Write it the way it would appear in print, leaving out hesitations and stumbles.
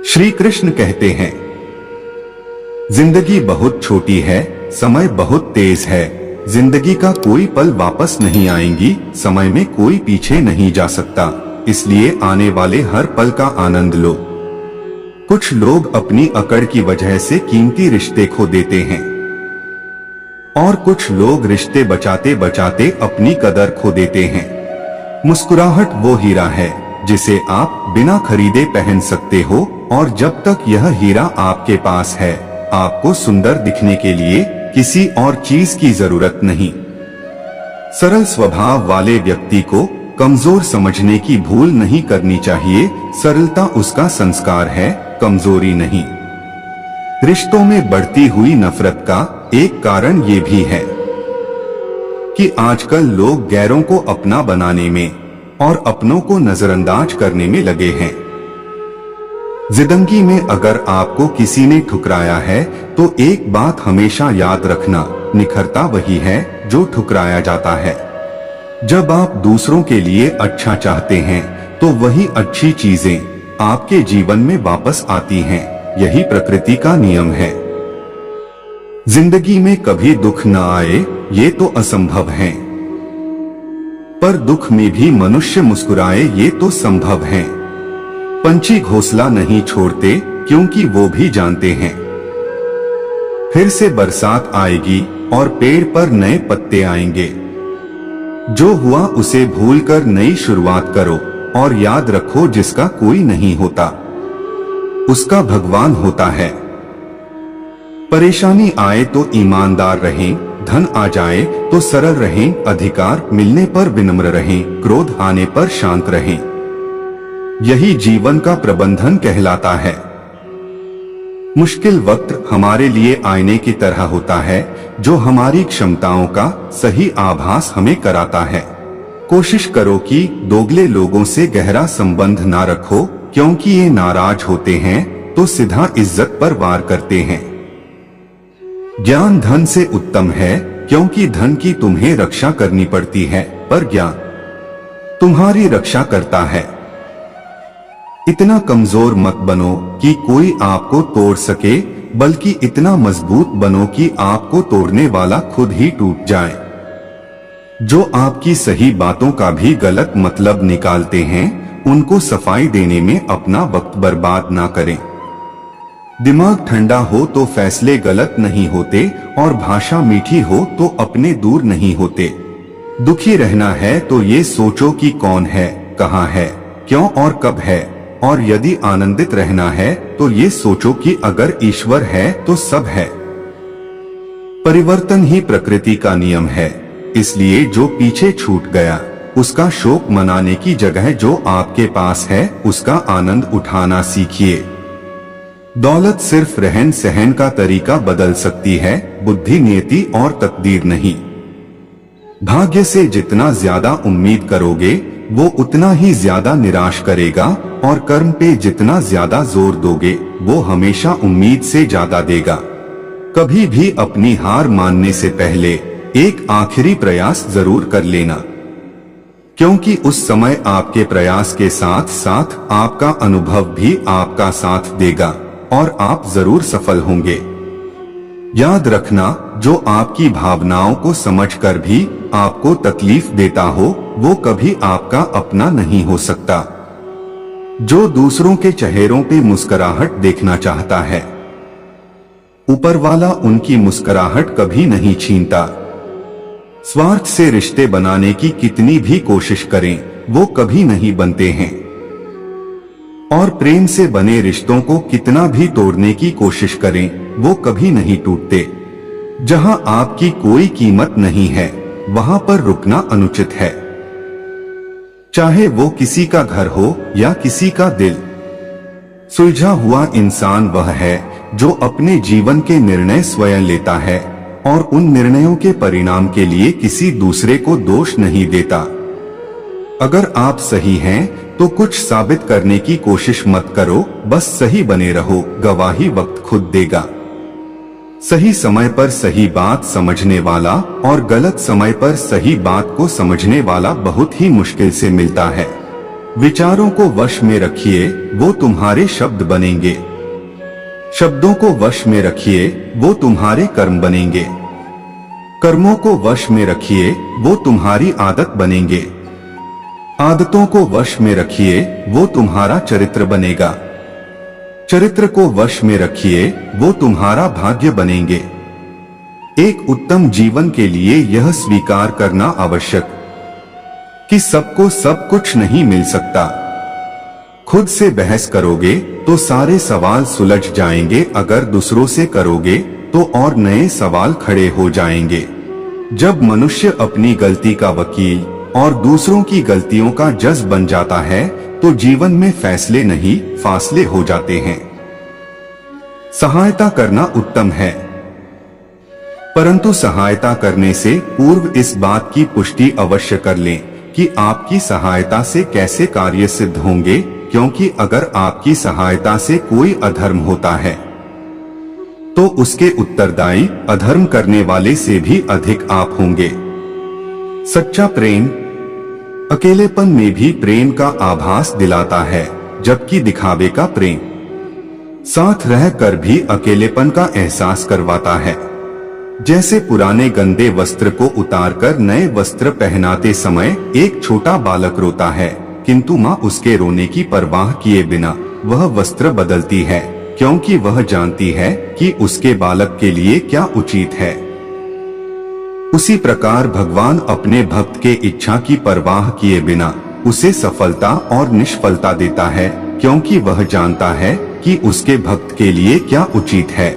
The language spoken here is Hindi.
श्री कृष्ण कहते हैं, जिंदगी बहुत छोटी है, समय बहुत तेज है। जिंदगी का कोई पल वापस नहीं आएंगी, समय में कोई पीछे नहीं जा सकता, इसलिए आने वाले हर पल का आनंद लो। कुछ लोग अपनी अकड़ की वजह से कीमती रिश्ते खो देते हैं और कुछ लोग रिश्ते बचाते बचाते अपनी कदर खो देते हैं। मुस्कुराहट वो हीरा है जिसे आप बिना खरीदे पहन सकते हो, और जब तक यह हीरा आपके पास है, आपको सुंदर दिखने के लिए किसी और चीज की जरूरत नहीं। सरल स्वभाव वाले व्यक्ति को कमजोर समझने की भूल नहीं करनी चाहिए। सरलता उसका संस्कार है, कमजोरी नहीं। रिश्तों में बढ़ती हुई नफरत का एक कारण ये भी है कि आजकल लोग गैरों को अपना बनाने में और अपनों को नजरअंदाज करने में लगे हैं। जिंदगी में अगर आपको किसी ने ठुकराया है तो एक बात हमेशा याद रखना, निखरता वही है जो ठुकराया जाता है। जब आप दूसरों के लिए अच्छा चाहते हैं तो वही अच्छी चीजें आपके जीवन में वापस आती हैं। यही प्रकृति का नियम है। जिंदगी में कभी दुख न आए ये तो असंभव है, पर दुख में भी मनुष्य मुस्कुराए ये तो संभव है। पंछी घोंसला नहीं छोड़ते क्योंकि वो भी जानते हैं फिर से बरसात आएगी और पेड़ पर नए पत्ते आएंगे। जो हुआ उसे भूलकर नई शुरुआत करो और याद रखो, जिसका कोई नहीं होता उसका भगवान होता है। परेशानी आए तो ईमानदार रहें, धन आ जाए तो सरल रहें, अधिकार मिलने पर विनम्र रहें, क्रोध आने पर शांत रहें। यही जीवन का प्रबंधन कहलाता है। मुश्किल वक्त हमारे लिए आईने की तरह होता है, जो हमारी क्षमताओं का सही आभास हमें कराता है। कोशिश करो कि दोगले लोगों से गहरा संबंध ना रखो, क्योंकि ये नाराज होते हैं तो सीधा इज्जत पर वार करते हैं। ज्ञान धन से उत्तम है, क्योंकि धन की तुम्हें रक्षा करनी पड़ती है, पर ज्ञान तुम्हारी रक्षा करता है। इतना कमजोर मत बनो कि कोई आपको तोड़ सके, बल्कि इतना मजबूत बनो कि आपको तोड़ने वाला खुद ही टूट जाए। जो आपकी सही बातों का भी गलत मतलब निकालते हैं, उनको सफाई देने में अपना वक्त बर्बाद ना करें। दिमाग ठंडा हो तो फैसले गलत नहीं होते, और भाषा मीठी हो तो अपने दूर नहीं होते। दुखी रहना है तो ये सोचो कि कौन है, कहाँ है, क्यों और कब है, और यदि आनंदित रहना है तो ये सोचो कि अगर ईश्वर है तो सब है। परिवर्तन ही प्रकृति का नियम है, इसलिए जो पीछे छूट गया उसका शोक मनाने की जगह जो आपके पास है उसका आनंद उठाना सीखिए। दौलत सिर्फ रहन सहन का तरीका बदल सकती है, बुद्धि, नियति और तकदीर नहीं। भाग्य से जितना ज्यादा उम्मीद करोगे वो उतना ही ज्यादा निराश करेगा, और कर्म पे जितना ज्यादा जोर दोगे वो हमेशा उम्मीद से ज्यादा देगा। कभी भी अपनी हार मानने से पहले एक आखिरी प्रयास जरूर कर लेना, क्योंकि उस समय आपके प्रयास के साथ साथ आपका अनुभव भी आपका साथ देगा और आप जरूर सफल होंगे। याद रखना, जो आपकी भावनाओं को समझकर भी आपको तकलीफ देता हो वो कभी आपका अपना नहीं हो सकता। जो दूसरों के चेहरों पे मुस्कुराहट देखना चाहता है, ऊपर वाला उनकी मुस्कुराहट कभी नहीं छीनता। स्वार्थ से रिश्ते बनाने की कितनी भी कोशिश करें वो कभी नहीं बनते हैं, और प्रेम से बने रिश्तों को कितना भी तोड़ने की कोशिश करें वो कभी नहीं टूटते। जहां आपकी कोई कीमत नहीं है वहां पर रुकना अनुचित है, चाहे वो किसी का घर हो या किसी का दिल। सुलझा हुआ इंसान वह है जो अपने जीवन के निर्णय स्वयं लेता है और उन निर्णयों के परिणाम के लिए किसी दूसरे को दोष नहीं देता। अगर आप सही हैं तो कुछ साबित करने की कोशिश मत करो, बस सही बने रहो, गवाही वक्त खुद देगा। सही समय पर सही बात समझने वाला और गलत समय पर सही बात को समझने वाला बहुत ही मुश्किल से मिलता है। विचारों को वश में रखिए, वो तुम्हारे शब्द बनेंगे। शब्दों को वश में रखिए, वो तुम्हारे कर्म बनेंगे। कर्मों को वश में रखिए, वो तुम्हारी आदत बनेंगे। आदतों को वश में रखिए, वो तुम्हारा चरित्र बनेगा। चरित्र को वश में रखिए, वो तुम्हारा भाग्य बनेंगे। एक उत्तम जीवन के लिए यह स्वीकार करना आवश्यक कि सबको सब कुछ नहीं मिल सकता। खुद से बहस करोगे तो सारे सवाल सुलझ जाएंगे, अगर दूसरों से करोगे तो और नए सवाल खड़े हो जाएंगे। जब मनुष्य अपनी गलती का वकील और दूसरों की गलतियों का जज बन जाता है तो जीवन में फैसले नहीं फासले हो जाते हैं। सहायता करना उत्तम है, परंतु सहायता करने से पूर्व इस बात की पुष्टि अवश्य कर लें कि आपकी सहायता से कैसे कार्य सिद्ध होंगे, क्योंकि अगर आपकी सहायता से कोई अधर्म होता है तो उसके उत्तरदायी अधर्म करने वाले से भी अधिक आप होंगे। सच्चा प्रेम अकेलेपन में भी प्रेम का आभास दिलाता है, जबकि दिखावे का प्रेम साथ रहकर भी अकेलेपन का एहसास करवाता है। जैसे पुराने गंदे वस्त्र को उतारकर नए वस्त्र पहनाते समय एक छोटा बालक रोता है, किंतु माँ उसके रोने की परवाह किए बिना वह वस्त्र बदलती है, क्योंकि वह जानती है कि उसके बालक के लिए क्या उचित है। उसी प्रकार भगवान अपने भक्त के इच्छा की परवाह किए बिना उसे सफलता और निष्फलता देता है, क्योंकि वह जानता है कि उसके भक्त के लिए क्या उचित है।